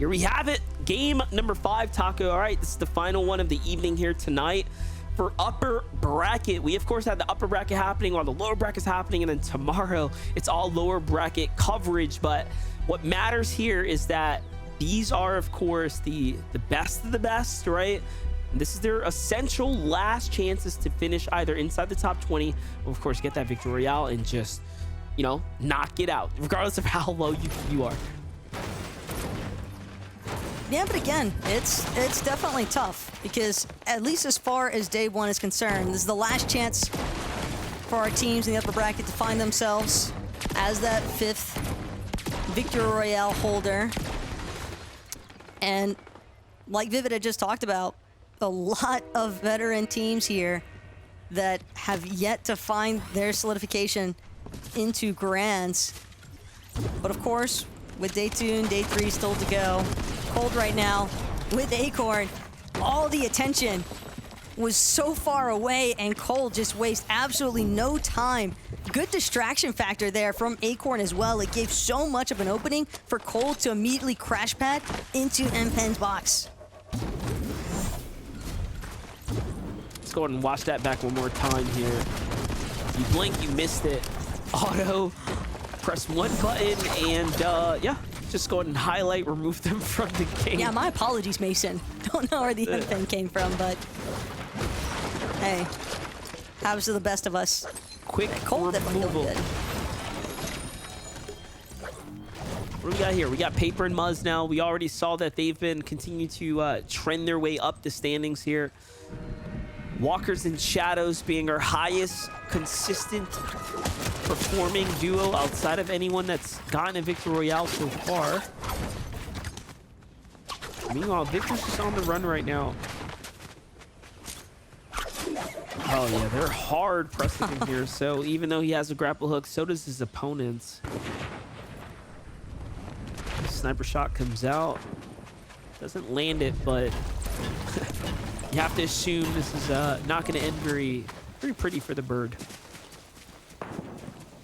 here we have it. Game number 5, Taco. All right, this is the final one of the evening here tonight. For upper bracket, we of course had the upper bracket happening while the lower bracket is happening, and then tomorrow it's all lower bracket coverage. But what matters here is that these are of course the best of the best, right? And this is their essential last chances to finish either inside the top 20 or of course get that victory royale and just, you know, knock it out regardless of how low you are. Yeah, but again, it's definitely tough because at least as far as day one is concerned, this is the last chance for our teams in the upper bracket to find themselves as that 5th Victory Royale holder. And like Vivid had just talked about, a lot of veteran teams here that have yet to find their solidification into Grands. But of course, with day 2 and day 3 still to go, Cold right now with Acorn, all the attention was so far away and Cold just wastes absolutely no time. Good distraction factor there from Acorn as well. It gave so much of an opening for Cold to immediately crash pad into MPen's box. Let's go ahead and watch that back one more time here. You blink, you missed it. Auto, press one button, and yeah, just go ahead and highlight, remove them from the game. Yeah, my apologies, Mason. Don't know where the MPen came from, but hey, happens to the best of us. Quick Cold removal. What do we got here? We got Paper and Muzz now. We already saw that they've been continuing to trend their way up the standings here. Walkers and Shadows being our highest consistent performing duo outside of anyone that's gotten a Victory Royale so far. Meanwhile, Victor's just on the run right now. Oh yeah, they're hard pressing him here. So even though he has a grapple hook, so does his opponents. Sniper shot comes out. Doesn't land it, but you have to assume this is not going to end very pretty for the bird.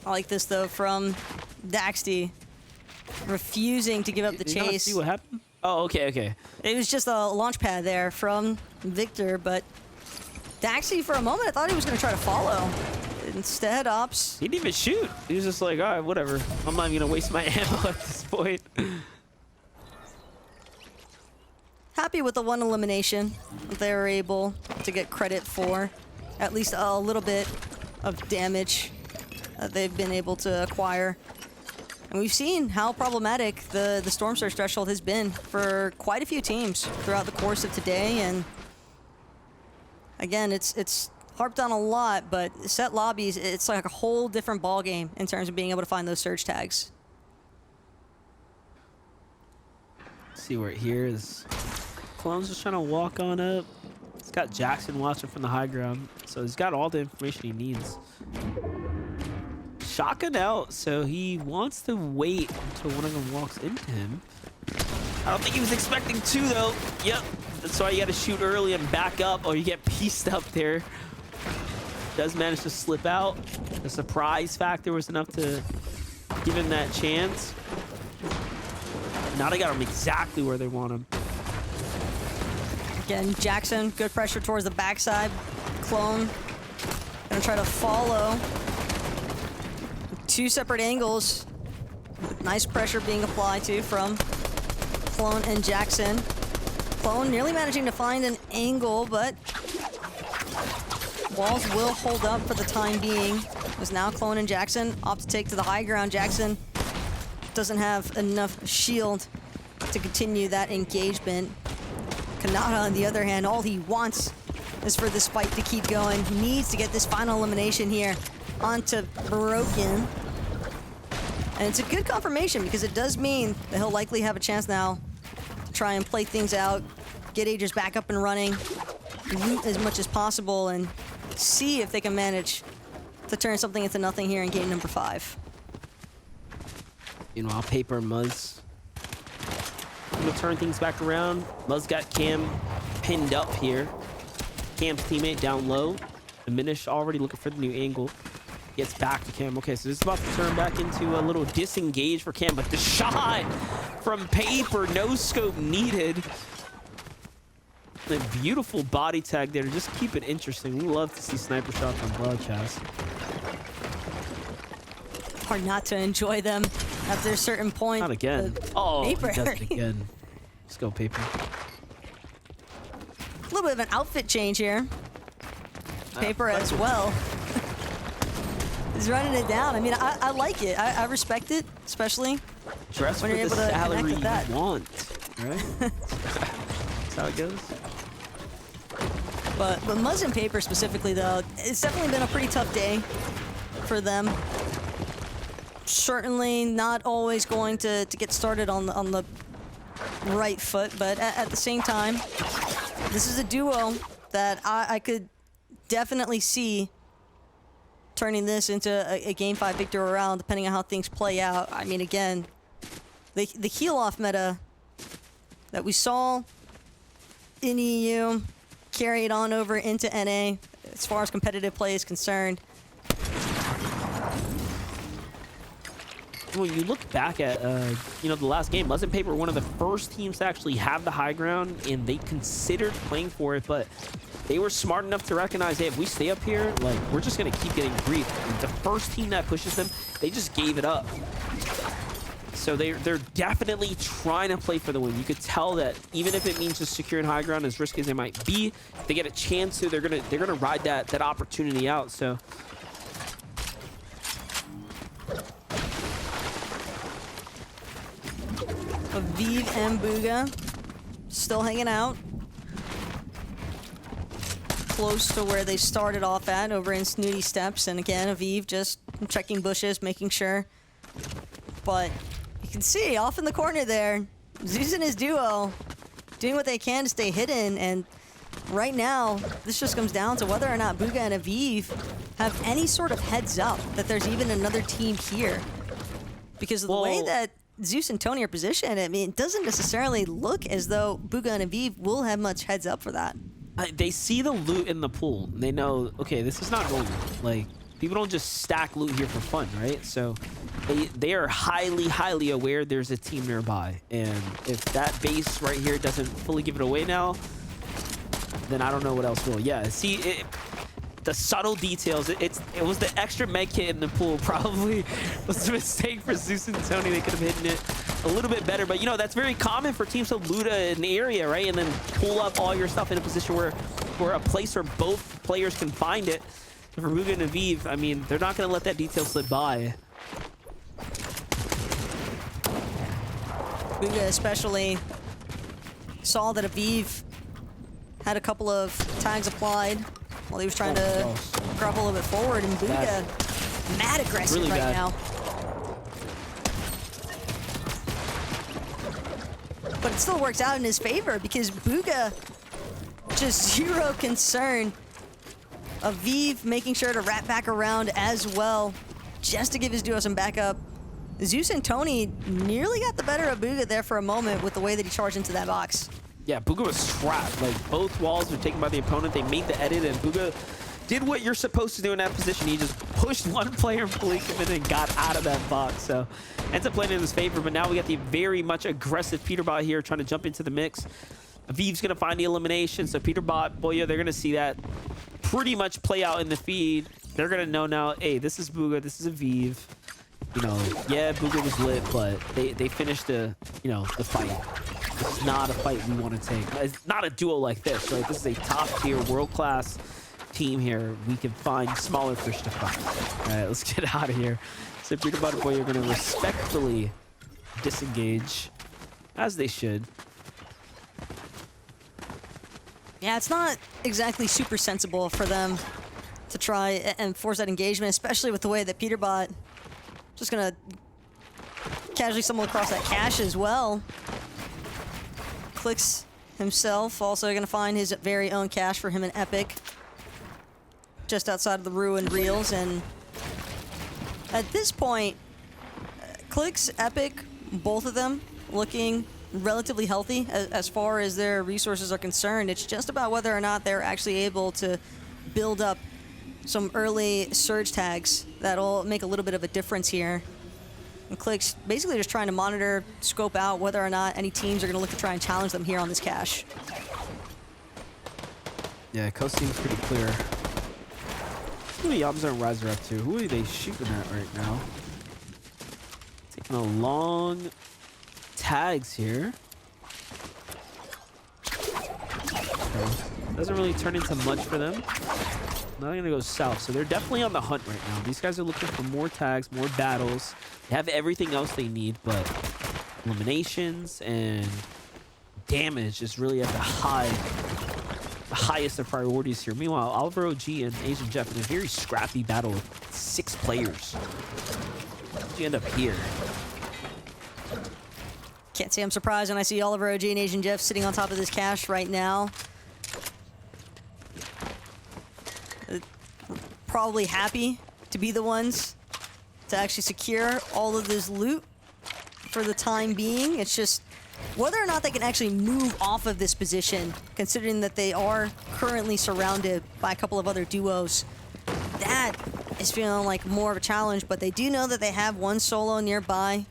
I like this though from Daxty, refusing to give up the chase. See what happened? Oh, okay. It was just a launch pad there from Victor, but Daxty for a moment I thought he was going to try to follow. Instead, Ops. He didn't even shoot. He was just like, all right, whatever. I'm not even going to waste my ammo at this point. Happy with the one elimination they were able to get credit for. At least a little bit of damage that they've been able to acquire. And we've seen how problematic the Storm Surge threshold has been for quite a few teams throughout the course of today. And again, it's harped on a lot, but set lobbies, it's like a whole different ball game in terms of being able to find those surge tags. Let's see where here is. Clone's just trying to walk on up. He's got Jackson watching from the high ground, so he's got all the information he needs. Shotgun out, so he wants to wait until one of them walks into him. I don't think he was expecting 2 though. Yep, that's why you got to shoot early and back up, or you get pieced up there. Does manage to slip out. The surprise factor was enough to give him that chance. Now they got him exactly where they want him. Again, Jackson, good pressure towards the backside. Clone gonna try to follow. 2 separate angles. Nice pressure being applied to from Clone and Jackson. Clone nearly managing to find an angle, but walls will hold up for the time being. As now Clone and Jackson opt to take to the high ground. Jackson doesn't have enough shield to continue that engagement. Kanata, on the other hand, all he wants is for this fight to keep going. He needs to get this final elimination here onto Broken. And it's a good confirmation because it does mean that he'll likely have a chance now to try and play things out, get Aegis back up and running, loot as much as possible, and see if they can manage to turn something into nothing here in game number 5. Meanwhile, Paper and Muzz will turn things back around. Muzz got Cam pinned up here. Cam's teammate down low. Diminish already looking for the new angle. gets back to Cam. Okay, so this is about to turn back into a little disengage for Cam, but the shot from Paper, no scope needed. A beautiful body tag there to just keep it interesting. We love to see sniper shots on broadcast. Hard not to enjoy them after a certain point. Not again. Oh, Paper. he does it again. Let's go, Paper. A little bit of an outfit change here. Paper as well. He's running it down. I mean, I like it. I respect it, especially Dress when for you're the able to connect salary with that. you want, right? That's how it goes. But Muzz and Paper specifically, though, it's definitely been a pretty tough day for them. Certainly not always going to get started on the right foot, but at the same time, this is a duo that I could definitely see turning this into a Game 5 victory round, depending on how things play out. I mean, again, the heal-off meta that we saw in EU carried on over into NA as far as competitive play is concerned. When you look back at, you know, the last game, Muzz and Paper were one of the first teams to actually have the high ground, and they considered playing for it, but they were smart enough to recognize, hey, if we stay up here, like, we're just going to keep getting griefed. And the first team that pushes them, they just gave it up. So they're definitely trying to play for the win. You could tell that even if it means just securing high ground, as risky as they might be, if they get a chance to, they're gonna ride that opportunity out. So Aviv and Bugha still hanging out. Close to where they started off at, over in Snooty Steps. And again, Aviv just checking bushes, making sure. But you can see off in the corner there, Zeus and his duo doing what they can to stay hidden. And right now, this just comes down to whether or not Bugha and Aviv have any sort of heads up that there's even another team here. Because of the way that Zeus and Tony are positioned, I mean, it doesn't necessarily look as though Bugha and Aviv will have much heads up for that. they see the loot in the pool. They know, okay, this is not normal. Like, people don't just stack loot here for fun, right? So they are highly aware there's a team nearby. And if that base right here doesn't fully give it away now, then I don't know what else will. Yeah, see, the subtle details. It was the extra med kit in the pool probably was a mistake for Zeus and Tony. They could have hidden it a little bit better. But, you know, that's very common for teams to loot an area, right? And then pull up all your stuff in a position where a place where both players can find it. For Bugha and Aviv, I mean, they're not going to let that detail slip by. Bugha especially saw that Aviv had a couple of tags applied while he was trying to grab a little bit forward, and Bugha mad aggressive really right now. But it still works out in his favor because Bugha just zero concern. Aviv making sure to wrap back around as well, just to give his duo some backup. Zeus and Tony nearly got the better of Bugha there for a moment with the way that he charged into that box. Yeah, Bugha was trapped. Like, both walls were taken by the opponent. They made the edit, and Bugha did what you're supposed to do in that position. He just pushed one player in fully committed and got out of that box. So, ends up playing in his favor, but now we got the very much aggressive Peterbot here trying to jump into the mix. Aviv's going to find the elimination, so Peterbot, Boya, they're going to see that pretty much play out in the feed. They're going to know now, hey, this is Bugha, this is Aviv. You know, yeah, Bugha was lit, but they finished the fight. It's not a fight we want to take. It's not a duo like this, right? This is a top-tier, world-class team here. We can find smaller fish to fight. All right, let's get out of here. So Peterbot and Boya are going to respectfully disengage, as they should. Yeah, it's not exactly super sensible for them to try and force that engagement, especially with the way that Peterbot just gonna casually stumble across that cache as well. Clicks himself also gonna find his very own cache for him and Epic, just outside of the ruined reels. And at this point, Clicks, Epic, both of them looking relatively healthy as far as their resources are concerned. It's just about whether or not they're actually able to build up some early surge tags that'll make a little bit of a difference here. And Click's basically just trying to monitor, scope out whether or not any teams are going to look to try and challenge them here on this cache. Yeah, coast seems pretty clear. Who are Yamza and Riser up to? Who are they shooting at right now? Taking a long tags here. Okay. Doesn't really turn into much for them. Now they're gonna go south, so they're definitely on the hunt right now. These guys are looking for more tags, more battles. They have everything else they need, but eliminations and damage is really at the highest of priorities here. Meanwhile, Oliver OG and Asian Jeff in a very scrappy battle with 6 players. How'd you end up here? Can't say I'm surprised when I see Oliver OG and Asian Jeff sitting on top of this cache right now. Probably happy to be the ones to actually secure all of this loot for the time being. It's just whether or not they can actually move off of this position, considering that they are currently surrounded by a couple of other duos. That is feeling like more of a challenge, but they do know that they have one solo nearby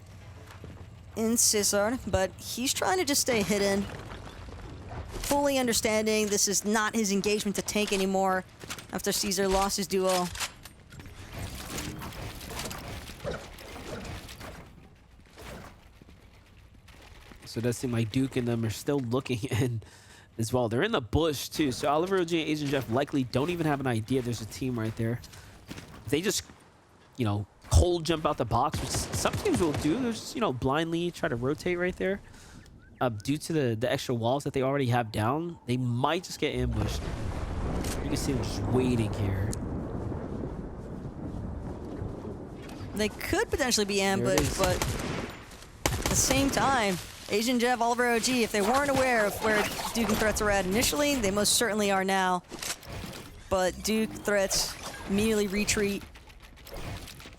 in Cesar, but he's trying to just stay hidden, fully understanding this is not his engagement to tank anymore after Caesar lost his duo. So it does seem like Duke and them are still looking in as well. They're in the bush too, so Oliver OG and Asian Jeff likely don't even have an idea there's a team right there. They just, you know, cold jump out the box, which some teams will do. They'll just, you know, blindly try to rotate right there. Due to the extra walls that they already have down, they might just get ambushed. You can see them just waiting here. They could potentially be ambushed, but at the same time, Asian Jeff, Oliver OG, if they weren't aware of where Duke and Threats are at initially, they most certainly are now. But Duke, Threats immediately retreat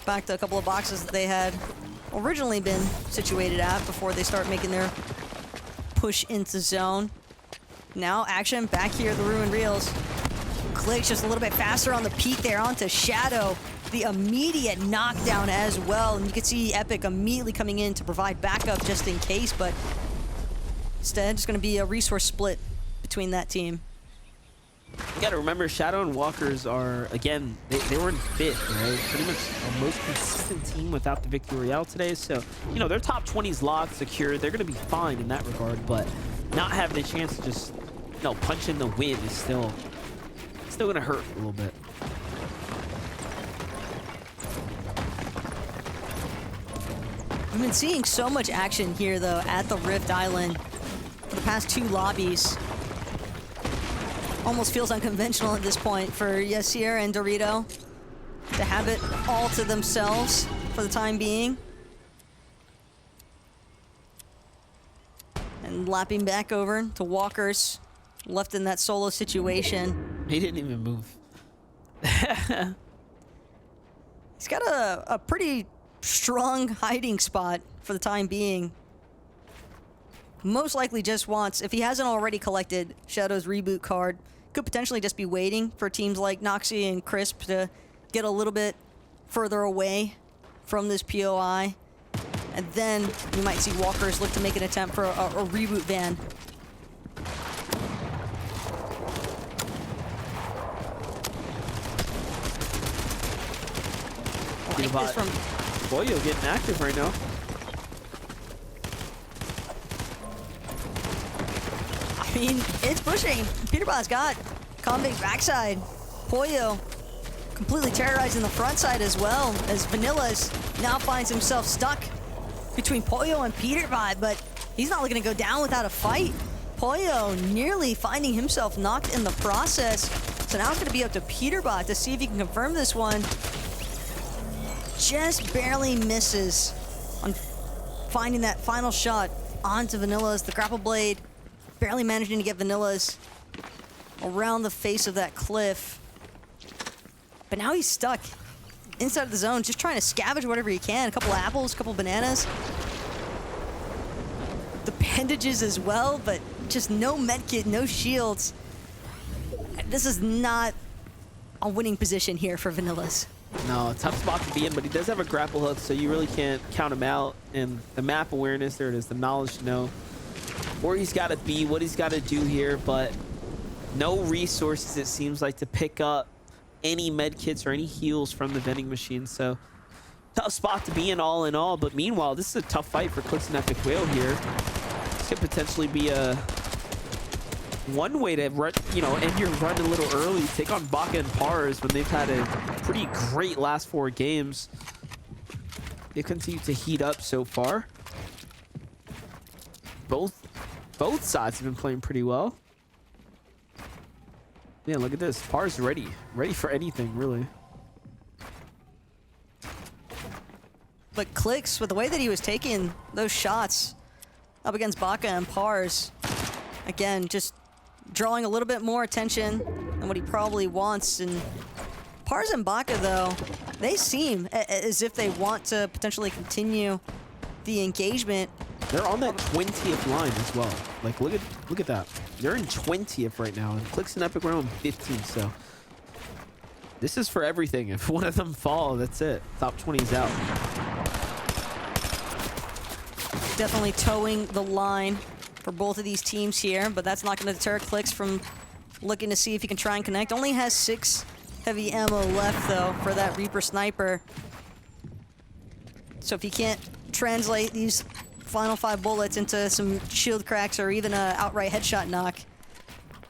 back to a couple of boxes that they had originally been situated at before they start making their push into zone. Now action back here at the Ruined Reels. Click's just a little bit faster on the peak there onto Shadow. The immediate knockdown as well, and you can see Epic immediately coming in to provide backup just in case, but instead just going to be a resource split between that team. You got to remember, Shadow and Walkers are, again, they were in 5th, right? Pretty much the most consistent team without the Victory Royale today. So, you know, their top 20's locked, secure. They're going to be fine in that regard, but not having a chance to just, you know, punch in the win is still going to hurt a little bit. We've been seeing so much action here, though, at the Rift Island for the past 2 lobbies. Almost feels unconventional at this point for Yasir and Dorito to have it all to themselves for the time being. And lapping back over to Walkers, left in that solo situation. He didn't even move. He's got a pretty strong hiding spot for the time being. Most likely just wants, if he hasn't already collected Shadow's reboot card, could potentially just be waiting for teams like Noxy and Crisp to get a little bit further away from this POI. And then we might see Walkers look to make an attempt for a reboot ban. Like from Boyo getting active right now. I mean, it's pushing. Peterbot's got convict backside. Pollo completely terrorizing the front side as well, as Vanilla's now finds himself stuck between Pollo and Peterbot, but he's not looking to go down without a fight. Pollo nearly finding himself knocked in the process. So now it's going to be up to Peterbot to see if he can confirm this one. Just barely misses on finding that final shot onto Vanilla's. The grapple blade barely managing to get Vanilla's around the face of that cliff. But now he's stuck inside of the zone, just trying to scavenge whatever he can. A couple apples, a couple bananas. The bandages as well, but just no medkit, no shields. This is not a a winning position here for Vanillas. No, tough spot to be in, but he does have a grapple hook, so you really can't count him out. And the map awareness, there it is, the knowledge to know where he's got to be, what he's got to do here, but no resources, it seems like, to pick up any med kits or any heals from the vending machine. So tough spot to be in all, but meanwhile, this is a tough fight for Clix and Epic Whale here. This could potentially be a one way to run, you know, end your run a little early, take on Baka and Pars when they've had a pretty great last 4 games. They continue to heat up so far. Both sides have been playing pretty well. Yeah, look at this. Pars ready for anything, really. But Clix, with the way that he was taking those shots up against Baka and Pars, again, just drawing a little bit more attention than what he probably wants. And Pars and Baka, though, they seem as if they want to potentially continue the engagement. They're on that 20th line as well. Like, look at that. They're in 20th right now, and Clix and Epic are in 15th. So this is for everything. If one of them fall, that's it. Top 20's out. Definitely towing the line for both of these teams here, but that's not going to deter Clix from looking to see if he can try and connect. Only has 6 heavy ammo left, though, for that Reaper Sniper. So if he can't translate these final 5 bullets into some shield cracks or even a outright headshot knock,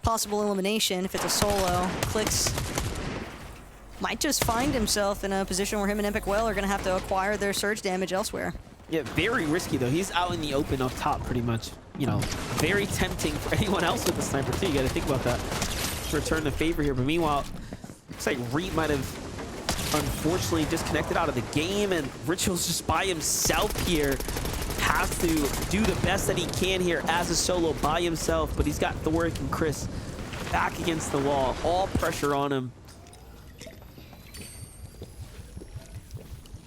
possible elimination if it's a solo, Clix might just find himself in a position where him and Epic Whale are going to have to acquire their surge damage elsewhere. Yeah, very risky, though. He's out in the open up top, pretty much. You know, very tempting for anyone else with the sniper, too. You got to think about that. Return the favor here. But meanwhile, looks like Reap might have unfortunately disconnected out of the game, and Ritual's just by himself here. Has to do the best that he can here as a solo by himself, but he's got Thoric and Chris back against the wall. All pressure on him.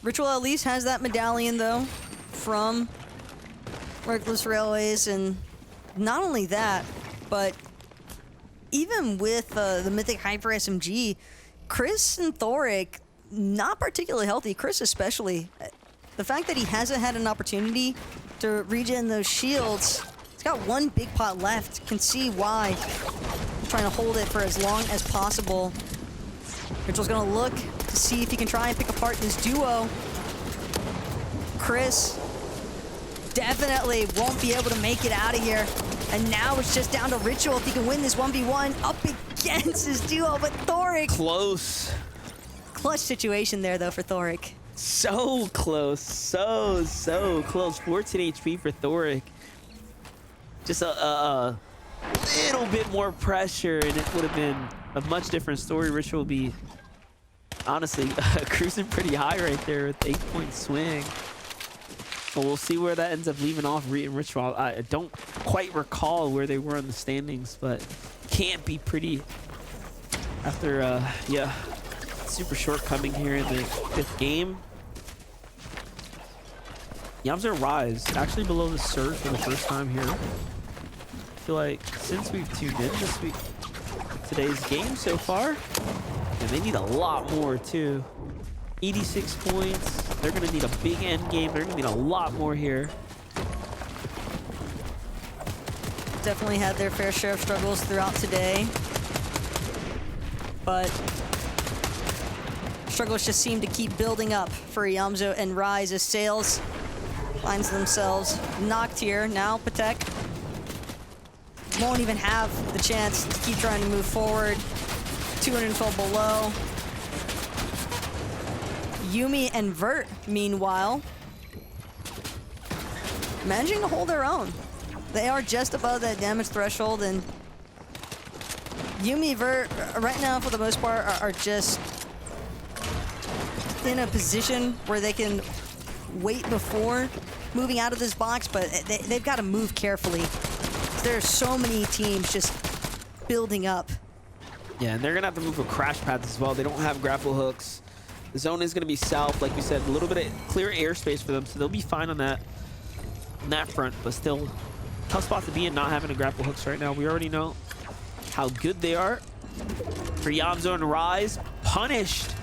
Ritual at least has that medallion, though, from Reckless Railways, and not only that, but even with the Mythic Hyper SMG, Chris and Thoric, not particularly healthy, Chris especially. The fact that he hasn't had an opportunity to regen those shields, he's got 1 big pot left, can see why. Trying to hold it for as long as possible. Ritual's gonna look to see if he can try and pick apart this duo. Chris definitely won't be able to make it out of here. And now it's just down to Ritual if he can win this 1v1 up against his duo, but Thoric. Close. Clutch situation there, though, for Thoric. So close. So close. 14 HP for Thoric. Just a little bit more pressure, and it would have been a much different story. Ritual will be, honestly, cruising pretty high right there with 8-point swing. But we'll see where that ends up leaving off Ritual. I don't quite recall where they were in the standings, but can't be pretty after, yeah, super shortcoming here in the 5th game. Yam's Rise, actually below the Surge for the first time here. I feel like since we've tuned in this week, today's game so far, and they need a lot more too. 86 points. They're going to need a big end game. They're going to need a lot more here. Definitely had their fair share of struggles throughout today. But struggles just seem to keep building up for Yamzo and Rise as Sales finds themselves knocked here. Now Patek won't even have the chance to keep trying to move forward. 212 below. Yumi and Vert, meanwhile, managing to hold their own. They are just above that damage threshold, and Yumi, Vert, right now, for the most part, are just in a position where they can wait before moving out of this box, but they've got to move carefully. There are so many teams just building up. Yeah, and they're going to have to move with crash pads as well. They don't have grapple hooks. The zone is going to be south, like we said, a little bit of clear airspace for them, so they'll be fine on that front, but still tough spot to be in not having a grapple hooks right now. We already know how good they are. For Yamzo and Rise, punished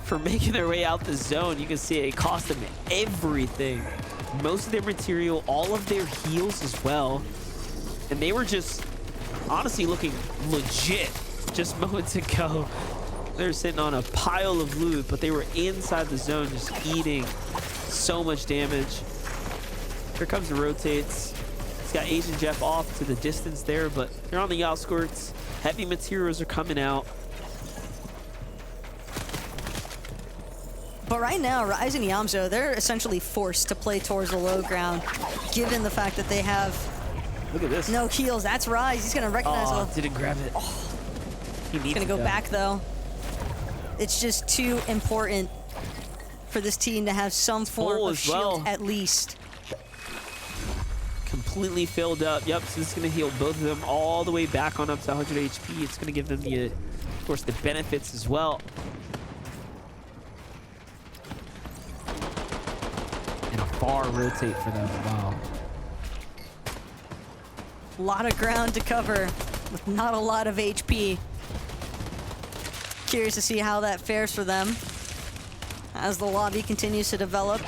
for making their way out the zone. You can see it cost them everything. Most of their material, all of their heals as well. And they were just honestly looking legit just moments ago. They're sitting on a pile of loot, but they were inside the zone just eating so much damage. Here comes the rotates. He's got Asian Jeff off to the distance there, but they're on the outskirts. Heavy materials are coming out. But right now, Rise and Yamzo, they're essentially forced to play towards the low ground, given the fact that they have Look at this. no heals. That's Rise. He's going to recognize Oh, didn't grab it. He needs He's going to go back, though. It's just too important for this team to have some form of shield at least. Completely filled up. Yep, so this is going to heal both of them all the way back on up to 100 HP. It's going to give them, the, of course, the benefits as well. And a far rotate for them. Wow. A lot of ground to cover with not a lot of HP. Curious to see how that fares for them as the lobby continues to develop.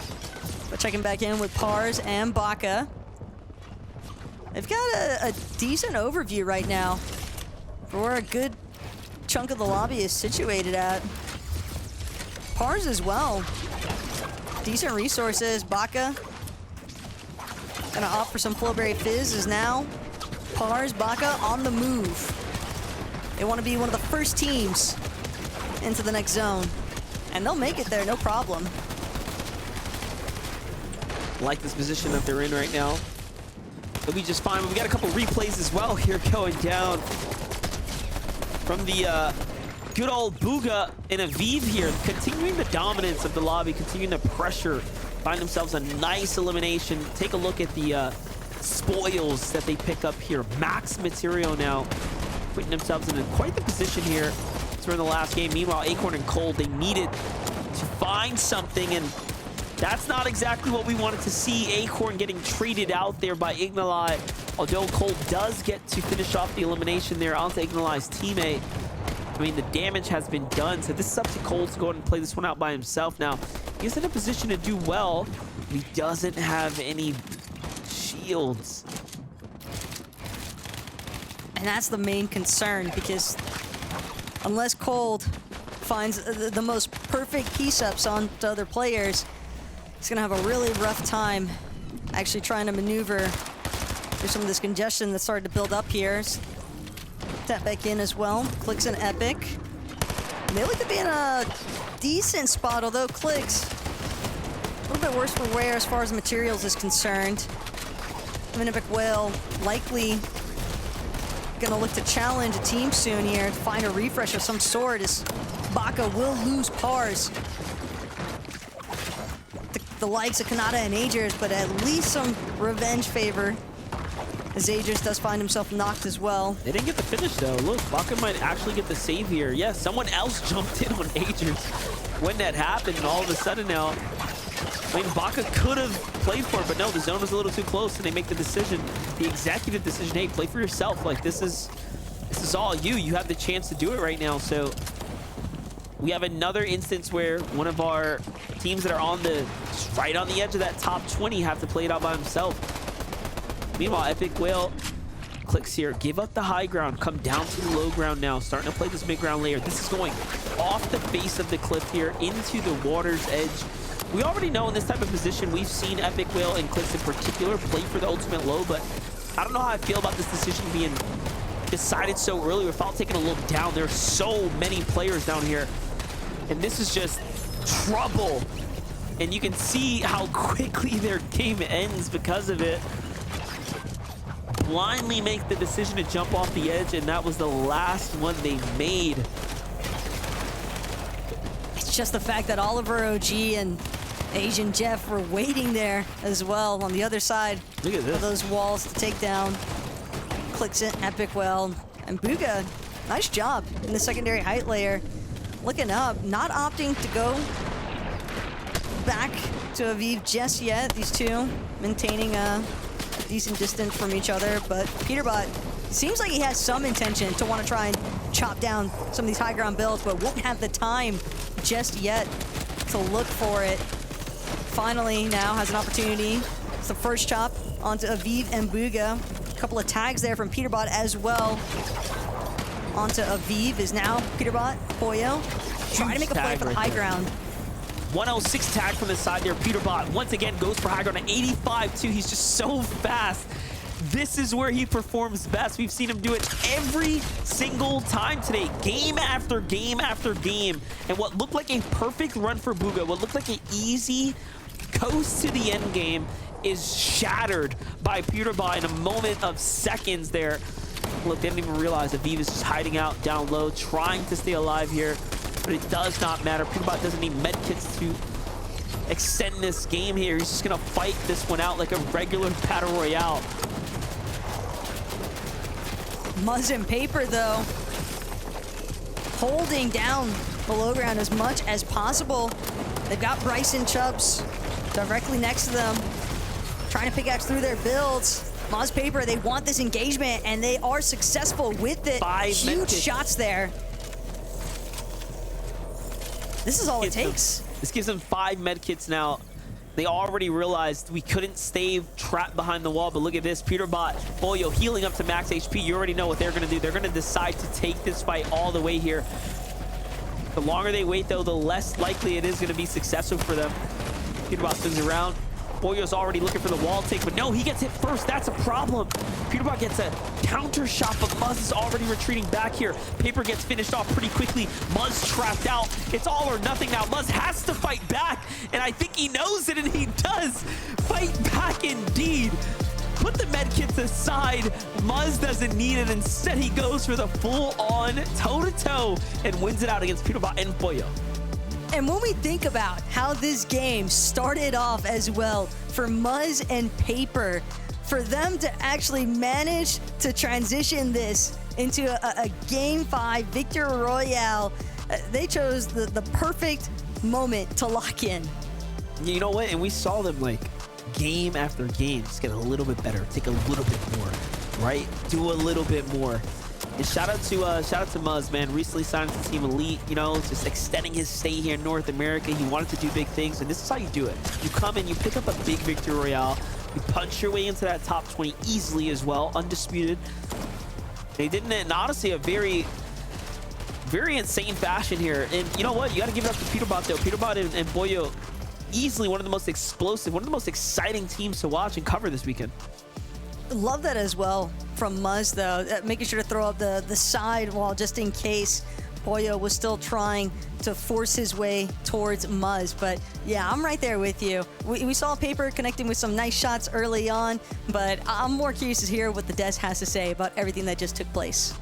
But checking back in with Pars and Baka. They've got a decent overview right now for where a good chunk of the lobby is situated at. Pars as well. Decent resources. Baka gonna opt for some Flowberry Fizz is now Pars, Baka on the move. They want to be one of the first teams into the next zone. And they'll make it there, no problem. Like this position that they're in right now. They'll be just fine. But we got a couple replays as well here going down from the good old Booga and Aviv here, continuing the dominance of the lobby, continuing the pressure, find themselves a nice elimination. Take a look at the spoils that they pick up here. Max material now, putting themselves in quite the position here. We're in the last game. Meanwhile, Acorn and Cold, they needed to find something, and that's not exactly what we wanted to see. Acorn getting traded out there by Ignalai, although Cold does get to finish off the elimination there onto Ignalai's teammate. I mean, the damage has been done, so this is up to Cold to go ahead and play this one out by himself now. He's in a position to do well. He doesn't have any shields. And that's the main concern, because unless Cold finds the most perfect piece-ups on to other players, he's going to have a really rough time actually trying to maneuver through some of this congestion that started to build up here. Tap back in as well. Clicks and Epic. And they look to be in a decent spot, although Clicks a little bit worse for wear as far as materials is concerned. Even Epic Whale likely gonna look to challenge a team soon here to find a refresh of some sort, as Baka will lose Pars. The likes of Kanata and Agers, but at least some revenge favor, as Agers does find himself knocked as well. They didn't get the finish though. Look, Baka might actually get the save here. Yeah, someone else jumped in on Agers when that happened, and all of a sudden now, I mean, Baka could have played for it, but no, the zone was a little too close, and they make the decision, the executive decision, hey, play for yourself. Like, this is all you. You have the chance to do it right now. So we have another instance where one of our teams that are on the, right on the edge of that top 20 have to play it out by himself. Meanwhile, Epic Whale Clicks here, give up the high ground, come down to the low ground now, starting to play this mid ground layer. This is going off the face of the cliff here into the water's edge. We already know in this type of position, we've seen Epic Whale and Clicks in particular play for the ultimate low, but I don't know how I feel about this decision being decided so early without taking a look down. There's so many players down here, and this is just trouble. And you can see how quickly their game ends because of it. Blindly make the decision to jump off the edge, and that was the last one they made. It's just the fact that Oliver OG and Asian Jeff were waiting there as well on the other side Look at this. of those walls to take down Clicks it, Epic Well, and Booga. Nice job in the secondary height layer. Looking up, not opting to go back to Aviv just yet. These two maintaining a decent distance from each other, but Peterbot seems like he has some intention to want to try and chop down some of these high ground builds, but won't have the time just yet to look for it. Finally now has an opportunity. It's the first chop onto Aviv and Bugha. A couple of tags there from Peterbot as well. Onto Aviv is now Peterbot, Pollo. Trying to make a play for the high ground. 106 tag from the side there. Peterbot once again goes for high ground at 85 too. He's just so fast. This is where he performs best. We've seen him do it every single time today, game after game after game. And what looked like a perfect run for Bugha, what looked like an easy coast to the end game, is shattered by Peterbot in a moment of seconds there. Look, they didn't even realize Aviv is just hiding out down low, trying to stay alive here. But it does not matter. Peterbot doesn't need medkits to extend this game here. He's just gonna fight this one out like a regular battle royale. Muzz and Paper, though, holding down below ground as much as possible. They've got Bryson Chubbs directly next to them, trying to pickaxe through their builds. Muzz Paper, they want this engagement, and they are successful with it. 5 huge medkits. shots there. This is all it takes. This gives them 5 medkits now. They already realized we couldn't stay trapped behind the wall, but look at this. Peterbot, Pollo healing up to max HP. You already know what they're going to do. They're going to decide to take this fight all the way here. The longer they wait, though, the less likely it is going to be successful for them. Peterbot spins around. Pollo's already looking for the wall take, but no, he gets hit first. That's a problem. Peterbot gets a counter shot, but Muzz is already retreating back here. Paper gets finished off pretty quickly. Muzz trapped out. It's all or nothing now. Muzz has to fight back, and I think he knows it, and he does. Fight back indeed. Put the medkits aside. Muzz doesn't need it. Instead, he goes for the full-on toe-to-toe and wins it out against Peterbot and Pollo. And when we think about how this game started off as well for Muzz and Paper, for them to actually manage to transition this into a Game 5 Victor Royale, they chose the perfect moment to lock in. You know what? And we saw them like game after game just get a little bit better, take a little bit more, right? Do a little bit more. And shout out to Muzz, man. Recently signed to Team Elite, you know, just extending his stay here in North America. He wanted to do big things, and this is how you do it. You come in, you pick up a big Victory Royale, you punch your way into that top 20 easily as well, undisputed. They did it in honestly a very insane fashion here. And you know what? You got to give it up to Peterbot, though. Peterbot and Pollo, easily one of the most explosive, one of the most exciting teams to watch and cover this weekend. Love that as well from Muzz, though, making sure to throw up the side wall just in case Pollo was still trying to force his way towards Muzz. But yeah, I'm right there with you. We saw Paper connecting with some nice shots early on, but I'm more curious to hear what the Des has to say about everything that just took place.